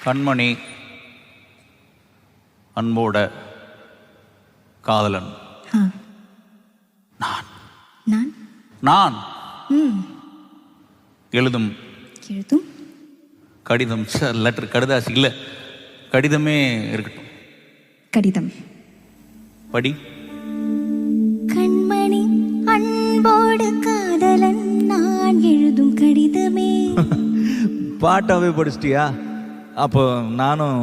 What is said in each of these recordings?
கண்மணி அன்போட காதலன் நான் நான் நான் ம் எழுதும் எழுதும் கடிதம் லெட்டர் கடிதாசி இல்லை கடிதமே இருக்கட்டும். கடிதம் படி. கண்மணி அன்போடு காதலன் நான் எழுதும் கடிதமே. பாட்டாவே படிச்சிட்டியா? அப்போ நானும்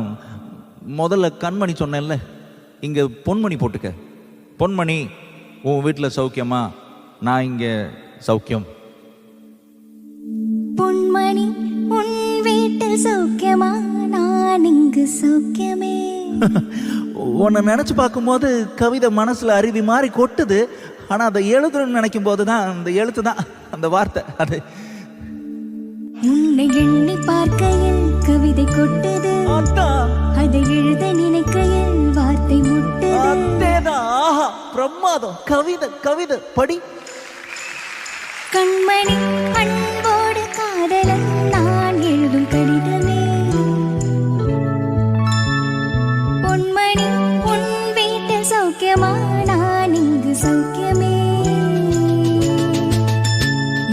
முதல்ல கண்மணி சொன்னேன்ல, இங்கே பொன்மணி போட்டுக்க. பொன்மணி, உன் வீட்டில் சௌக்கியமா? நான் இங்கே சௌக்கியம். பொன்மணி உன் வீட்டில் சௌக்கியமா? நான் இங்கு சௌக்கியமே. உன்னை நினச்சி பார்க்கும்போது கவிதை மனசில் அருவி மாதிரி கொட்டுது. ஆனால் அதை எழுதுன்னு நினைக்கும் போது தான் அந்த எழுத்து தான் அந்த வார்த்தை. அது உன்னை எண்ணி பார்க்கையில் கவிதை கொட்டுது, அதை எழுத நினைக்கையில் வார்த்தை முட்டுது. ஆஹா, பிரமாதம். கவிதை கவிதை படி. கண்மணி அன்போடு காதலன் நான் எழுதும் கடிதமே. பொன்மணி உன் வீட்டில் சௌக்கியமா? நான் இங்கு சௌக்கியமே.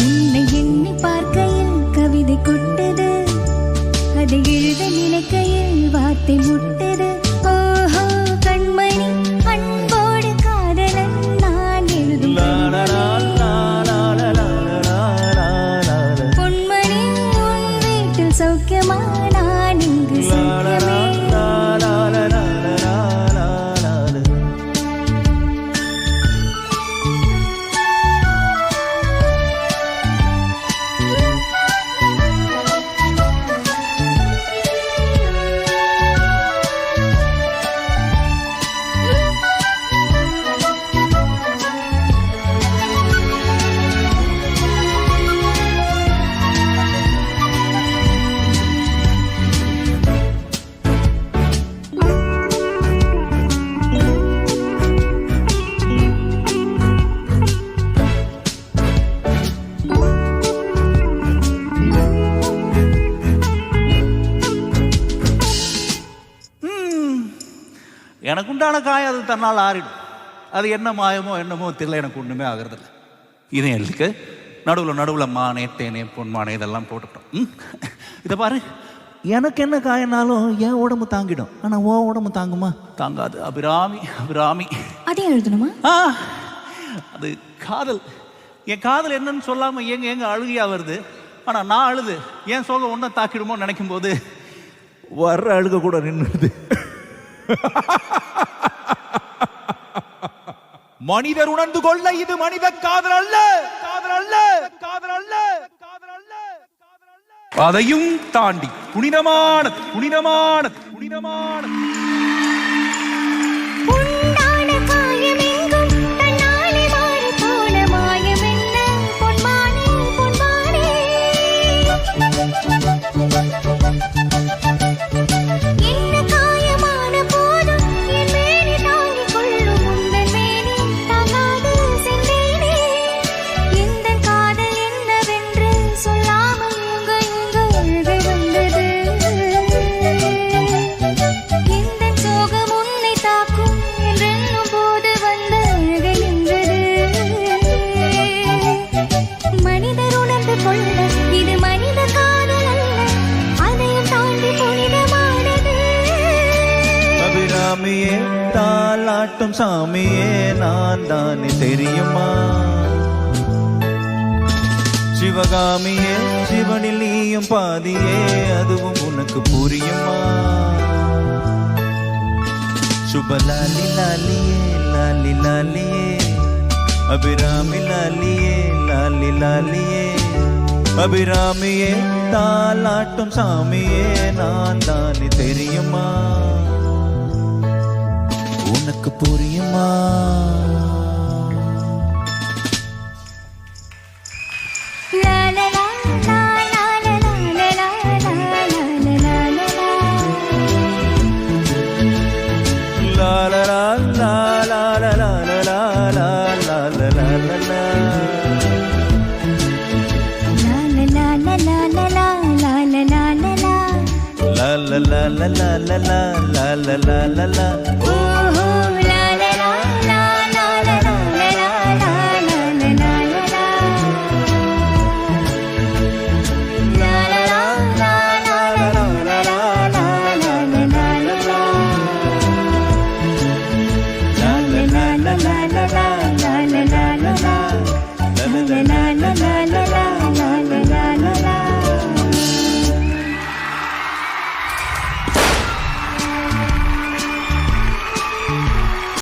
உன்னை எண்ணி பார்க்கையில் கவிதை கொட்டது, அதை எழுத நினைக்கையில் வார்த்தை முட்டது. ஓஹோ, கண்மணி அன்போடு காதலன் நான் எழுதும் பொன்மணி உன் வீட்டில் சௌக்கியமா? நான் இங்கு சௌக்கியமே. எனக்கு உண்டான காயம் அது தன்னால் ஆறிடும். அது என்ன மாயமோ என்னமோ தெரியல, எனக்கு ஒன்றுமே ஆகிறதில்ல. இதே எழுதுக்கு நடுவில் மானே தேனே பொன்மானே இதெல்லாம் போட்டுக்கிட்டோம். இதை பாரு, எனக்கு என்ன காயனாலும் என் உடம்பு தாங்கிடும். ஆனால் உன் உடம்பு தாங்குமா? தாங்காது. அபிராமி அபிராமி. அதே எழுதணுமா? அது காதல். என் காதல் என்னன்னு சொல்லாமல் எங்க அழுகையா வருது. ஆனால் நான் அழுது என் சோகம் ஒன்றை தாக்கிடுமோன்னு நினைக்கும் போது வர்ற அழுக கூட நின்றுது. மனிதர் உணர்ந்து கொள்ள இது மனித காதல் அல்ல, காதல் அல்ல, காதல் அல்ல, காதல் அல்ல, காதல் அல்ல. அதையும் தாண்டி புனிதமானது, புனிதமானது, புனிதமானது. சாமியே, தாலாட்டும் சாமியே, நான் தானே தெரியுமா? சிவகாமியே, சிவனில் நீயும் பாதியே, அதுவும் உனக்கு புரியுமா? சுபலாலி லாலியே, லாலி லாலியே, அபிராமி லாலியே, லாலி லாலியே, அபிராமியே, தாலாட்டும் சாமியே, நான் தானே தெரியுமா? உனக்கு புரியுமா? லா லா லா லா லா லா லா லா லா லா. ஓ